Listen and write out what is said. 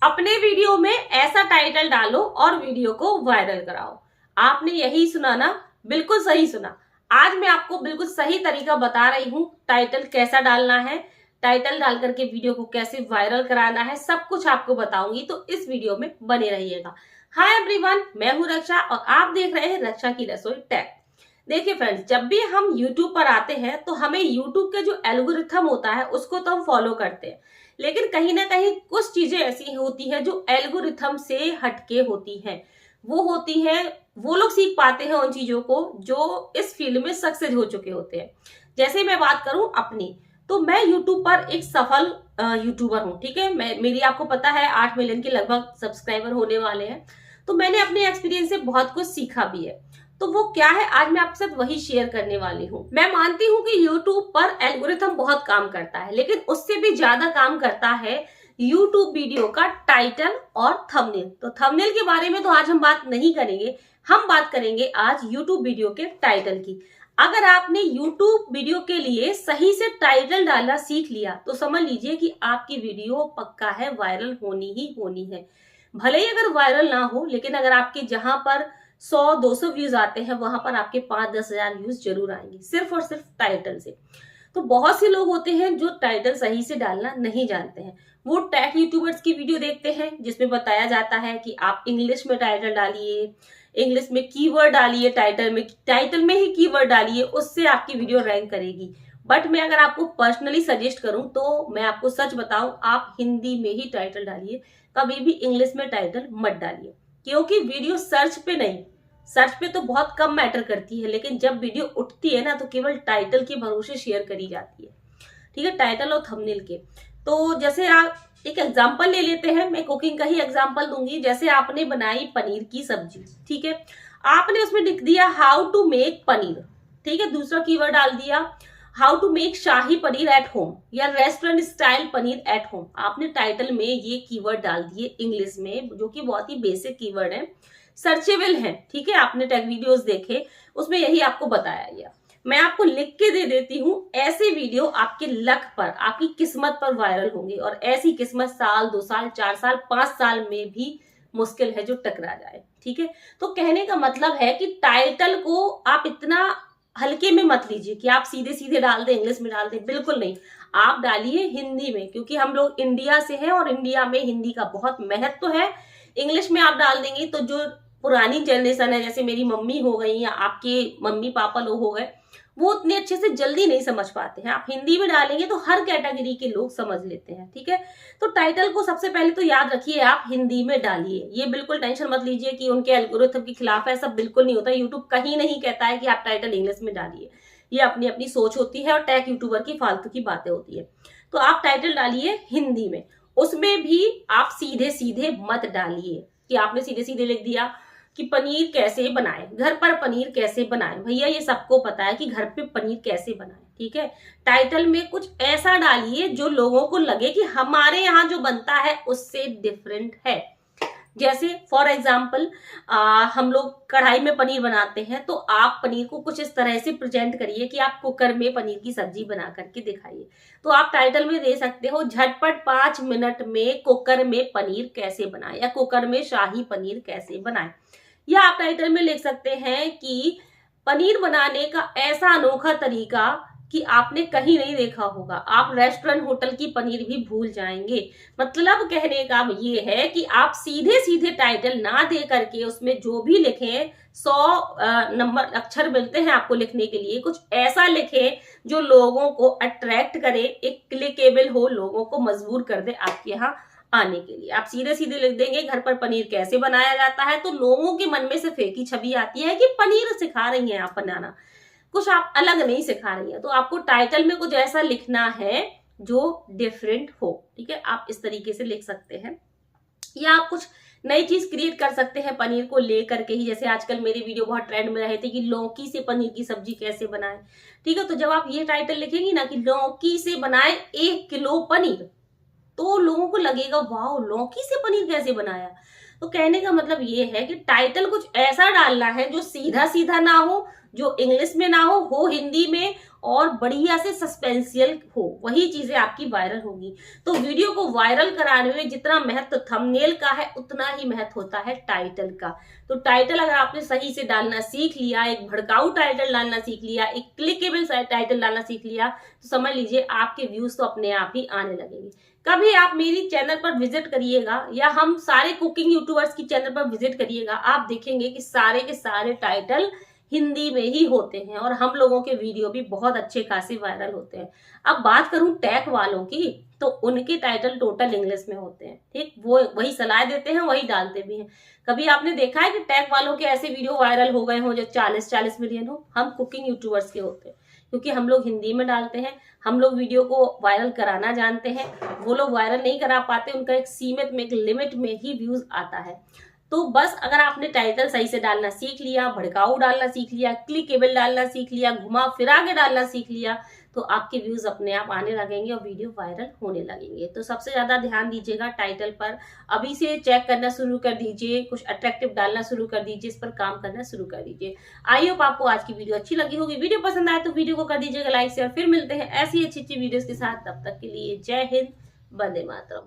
अपने वीडियो में ऐसा टाइटल डालो और वीडियो को वायरल कराओ। आपने यही सुना ना, बिल्कुल सही सुना। आज मैं आपको बिल्कुल सही तरीका बता रही हूँ, टाइटल कैसा डालना है, टाइटल डाल करके वीडियो को कैसे वायरल कराना है, सब कुछ आपको बताऊंगी। तो इस वीडियो में बने रहिएगा। हाय एवरीवन, मैं हूँ रक्षा और आप देख रहे हैं रक्षा की रसोई टेक। देखिए फ्रेंड्स, जब भी हम YouTube पर आते हैं तो हमें YouTube के जो एल्गोरिथम होता है उसको तो हम फॉलो करते हैं, लेकिन कहीं ना कहीं कुछ चीजें ऐसी होती हैं जो एल्गोरिथम से हटके होती हैं। वो होती हैं, वो लोग सीख पाते हैं उन चीजों को जो इस फील्ड में सक्सेस हो चुके होते हैं। जैसे मैं बात करूं अपनी, तो मैं यूट्यूब पर एक सफल यूट्यूबर हूं। ठीक है, मेरी आपको पता है 8 मिलियन के लगभग सब्सक्राइबर होने वाले हैं। तो मैंने अपने एक्सपीरियंस से बहुत कुछ सीखा भी है। तो वो क्या है, आज मैं आपके साथ वही शेयर करने वाली हूँ। मैं मानती हूँ कि YouTube पर एल्गोरिथम बहुत काम करता है, लेकिन उससे भी ज्यादा काम करता है YouTube वीडियो का टाइटल और थंबनेल। तो थंबनेल के बारे में तो आज हम बात नहीं करेंगे, हम बात करेंगे आज YouTube वीडियो के टाइटल की। अगर आपने YouTube वीडियो के लिए सही से टाइटल डालना सीख लिया तो समझ लीजिए कि आपकी वीडियो पक्का है, वायरल होनी ही होनी है। भले ही अगर वायरल ना हो, लेकिन अगर आपके जहां पर 100-200 व्यूज आते हैं वहां पर आपके 5-10 हजार व्यूज जरूर आएंगे, सिर्फ और सिर्फ टाइटल से। तो बहुत से लोग होते हैं जो टाइटल सही से डालना नहीं जानते हैं। वो टेक यूट्यूबर्स की वीडियो देखते हैं जिसमें बताया जाता है कि आप इंग्लिश में टाइटल डालिए, इंग्लिश में कीवर्ड डालिए, टाइटल में ही कीवर्ड डालिए, उससे आपकी वीडियो रैंक करेगी। बट मैं अगर आपको पर्सनली सजेस्ट करूं तो मैं आपको सच बताऊं, आप हिंदी में ही टाइटल डालिए, कभी भी इंग्लिश में टाइटल मत डालिए। क्योंकि वीडियो सर्च पे नहीं, सर्च पे तो बहुत कम मैटर करती है, लेकिन जब वीडियो उठती है ना तो केवल टाइटल के भरोसे शेयर करी जाती है। ठीक है, टाइटल और थंबनेल के। तो जैसे आप एक एग्जांपल ले लेते हैं, मैं कुकिंग का ही एग्जांपल दूंगी। जैसे आपने बनाई पनीर की सब्जी, ठीक है, आपने उसमें लिख दिया हाउ टू मेक पनीर, ठीक है, दूसरा कीवर्ड डाल दिया how to make shahi paneer at home या restaurant style paneer at home. आपने टाइटल में ये कीवर्ड डाल दिए इंग्लिश में, जो कि बहुत ही बेसिक कीवर्ड है, सर्चेबल है। ठीक है, आपने टेक वीडियोस देखे, उसमें यही आपको बताया गया। मैं आपको लिख के दे देती हूँ, ऐसे वीडियो आपके लक पर, आपकी किस्मत पर वायरल होंगे। और ऐसी किस्मत साल, 2 साल, 4 साल, 5 साल में भी मुश्किल है जो टकरा जाए। ठीक है, तो कहने का मतलब है कि टाइटल को आप इतना हल्के में मत लीजिए कि आप सीधे सीधे डाल दें, इंग्लिश में डाल दें, बिल्कुल नहीं। आप डालिए हिंदी में, क्योंकि हम लोग इंडिया से हैं और इंडिया में हिंदी का बहुत महत्व है। इंग्लिश में आप डाल देंगे तो जो पुरानी जनरेशन है, जैसे मेरी मम्मी हो गई या आपके मम्मी पापा लोग हो गए, वो उतने अच्छे से जल्दी नहीं समझ पाते हैं। आप हिंदी में डालेंगे तो हर कैटेगरी के लोग समझ लेते हैं। ठीक है, तो टाइटल को सबसे पहले तो याद रखिए, आप हिंदी में डालिए। ये बिल्कुल टेंशन मत लीजिए कि उनके एल्गोरिथम के खिलाफ है, सब बिल्कुल नहीं होता। यूट्यूब कहीं नहीं कहता है कि आप टाइटल इंग्लिश में डालिए, ये अपनी अपनी सोच होती है और टेक यूट्यूबर की फालतू की बातें होती है। तो आप टाइटल डालिए हिंदी में, उसमें भी आप सीधे सीधे मत डालिए कि आपने सीधे सीधे लिख दिया कि पनीर कैसे बनाए, घर पर पनीर कैसे बनाए। भैया ये सबको पता है कि घर पे पनीर कैसे बनाए। ठीक है, टाइटल में कुछ ऐसा डालिए जो लोगों को लगे कि हमारे यहाँ जो बनता है उससे डिफरेंट है। जैसे फॉर एग्जाम्पल, हम लोग कढ़ाई में पनीर बनाते हैं, तो आप पनीर को कुछ इस तरह से प्रेजेंट करिए कि आप कुकर में पनीर की सब्जी बना करके दिखाइए। तो आप टाइटल में दे सकते हो, झटपट 5 मिनट में कुकर में पनीर कैसे बनाए, या कुकर में शाही पनीर कैसे बनाए। या आप टाइटल में लिख सकते हैं कि पनीर बनाने का ऐसा अनोखा तरीका कि आपने कहीं नहीं देखा होगा, आप रेस्टोरेंट होटल की पनीर भी भूल जाएंगे। मतलब कहने का ये है कि आप सीधे सीधे टाइटल ना दे करके उसमें जो भी लिखें, 100 नंबर अक्षर मिलते हैं आपको लिखने के लिए, कुछ ऐसा लिखें जो लोगों को अट्रैक्ट करे, एक क्लिकेबल हो, लोगों को मजबूर कर दे आपके यहाँ आने के लिए। आप सीधे सीधे लिख देंगे घर पर पनीर कैसे बनाया जाता है, तो लोगों के मन में सिर्फ एक ही छवि आती है कि पनीर सिखा रही हैं आप बनाना, कुछ आप अलग नहीं सिखा रही है। तो आपको टाइटल में कुछ ऐसा लिखना है जो डिफरेंट हो। ठीक है, आप इस तरीके से लिख सकते हैं, या आप कुछ नई चीज क्रिएट कर सकते हैं पनीर को लेकर के ही। जैसे आजकल मेरे वीडियो बहुत ट्रेंड में रहे थे कि लौकी से पनीर की सब्जी कैसे बनाए। ठीक है, तो जब आप ये टाइटल लिखेंगी ना कि लौकी से बनाए 1 किलो पनीर, तो लोगों को लगेगा वाह, लौकी से पनीर कैसे बनाया। तो कहने का मतलब ये है कि टाइटल कुछ ऐसा डालना है जो सीधा सीधा ना हो, जो इंग्लिश में ना हो हिंदी में, और बढ़िया से सस्पेंसियल हो, वही चीजें आपकी वायरल होगी। तो वीडियो को वायरल कराने में जितना महत्व थंबनेल का है, उतना ही महत्व होता है टाइटल का। तो टाइटल अगर आपने सही से डालना सीख लिया, एक भड़काऊ टाइटल डालना सीख लिया, एक क्लिकेबल टाइटल डालना सीख लिया, तो समझ लीजिए आपके व्यूज तो अपने आप ही आने लगेंगे। कभी आप मेरी चैनल पर विजिट करिएगा या हम सारे कुकिंग यूट्यूबर्स की चैनल पर विजिट करिएगा, आप देखेंगे कि सारे के सारे टाइटल हिंदी में ही होते हैं और हम लोगों के वीडियो भी बहुत अच्छे खासे वायरल होते हैं। अब बात करूं टेक वालों की, तो उनके टाइटल टोटल इंग्लिश में होते हैं। ठीक, वो वही सलाह देते हैं, वही डालते भी हैं। कभी आपने देखा है कि टेक वालों के ऐसे वीडियो वायरल हो गए हो जो 40-40 मिलियन हो? हम कुकिंग यूट्यूबर्स के होते हैं, क्योंकि हम लोग हिंदी में डालते हैं, हम लोग वीडियो को वायरल कराना जानते हैं। वो लोग वायरल नहीं करा पाते, उनका एक सीमित में, एक लिमिट में ही व्यूज आता है। तो बस अगर आपने टाइटल सही से डालना सीख लिया, भड़काऊ डालना सीख लिया, क्लिकेबल डालना सीख लिया, घुमा फिरा के डालना सीख लिया, तो आपके व्यूज अपने आप आने लगेंगे और वीडियो वायरल होने लगेंगे। तो सबसे ज्यादा ध्यान दीजिएगा टाइटल पर। अभी से चेक करना शुरू कर दीजिए, कुछ अट्रैक्टिव डालना शुरू कर दीजिए, इस पर काम करना शुरू कर दीजिए। आई होप आपको आज की वीडियो अच्छी लगी होगी। वीडियो पसंद आए तो वीडियो को कर दीजिएगा लाइक शेयर। फिर मिलते हैं ऐसी अच्छी वीडियोस के साथ, तब तक के लिए जय हिंद, वंदे मातरम।